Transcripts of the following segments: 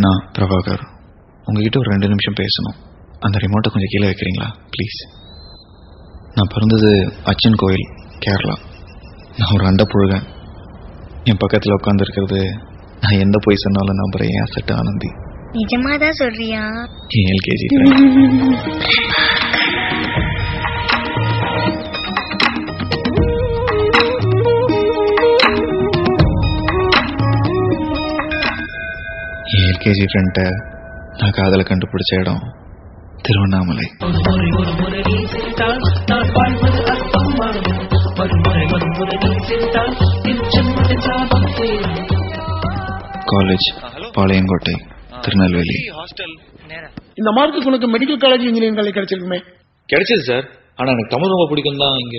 நான் பிரபாகர். உங்ககிட்ட ஒரு 2 நிமிஷம் பேசணும். அந்த ரிமோட்டை கொஞ்சம் கீழே வைக்கிறீங்களா ப்ளீஸ்? நான் பிறந்தது அச்சன் கோயில், கேரளா. நான் ஒரு அண்டப்புழுகன். என் பக்கத்தில் உட்காந்துருக்கிறது நான் எந்த போய் சொன்னாலும் நம்புறேன் என் அசட்டு ஆனந்தி. நிஜமாதான் சொல்றியா? என் எல்கேஜி எல்கேஜி ஃப்ரெண்ட்டை நான் காதலை கண்டுபிடிச்ச இடம் திருவண்ணாமலை. காலேஜ் பாளையங்கோட்டை, திருநெல்வேலி. இந்த மார்க்கு உனக்கு மெடிக்கல் காலேஜ் இன்ஜினியரிங் காலேஜ் கிடைச்சிருக்குமே? கிடைச்சது சார். ஆனா எனக்கு தமிழ் ரொம்ப பிடிக்கும் தான். இங்க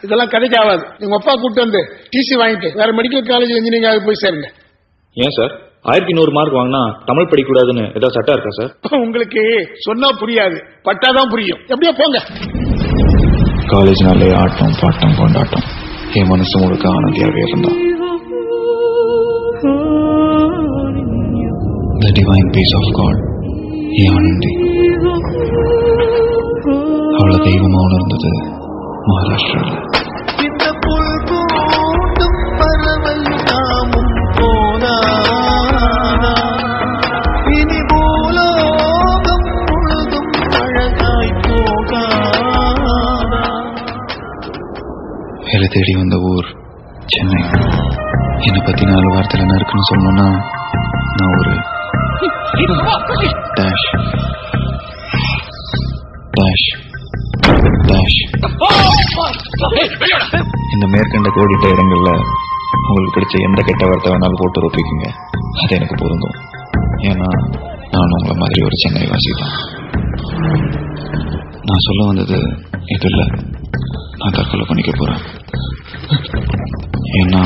இதெல்லாம் கதைக்கு ஆகாது. எங்க அப்பா கூட்டு வந்து டிசி வாங்கிட்டு வேற மெடிக்கல் காலேஜ் இன்ஜினியரிங் போய் சேருங்க. ஏன் சார் 1100 மார்க் வாங்கினா தமிழ் படிக்க கூடாதுன்னு ஏதாவது சட்டம் இருக்கா சார்? உங்களுக்கு சொன்னா புரியாது, பட்டாதான் புரியும். எப்படியோ போங்க. காலேஜ்னாலே ஆட்டம் பாட்டம் கொண்டாட்டம். என் மனசு முழுக்க ஆனந்தியாவே இருந்தான். The divine peace of God. ஏன் ஆனந்தி அவளை தெய்வமா உணர்ந்தது மகாராஷ்டிராவில். வேலை தேடி வந்த ஊர் சென்னை. என்னை பத்தி 4 வார்த்தையில் என்ன இருக்குன்னு சொல்லணும்னா நான் ஒரு டேஷ் டேஷ் டேஷ். இந்த மேற்கண்ட கோடிட்ட இடங்கள்ல உங்களுக்கு பிடிச்ச எந்த கெட்ட வார்த்தை வேணாலும் போட்டு ரொப்பிக்குங்க, அது எனக்கு பொருந்தும். ஏன்னா நான் உங்களை மாதிரி ஒரு சென்னை வாசி தான். நான் சொல்ல வந்தது இது இல்லை, நான் தற்கொலை பண்ணிக்க போறேன். ஏன்னா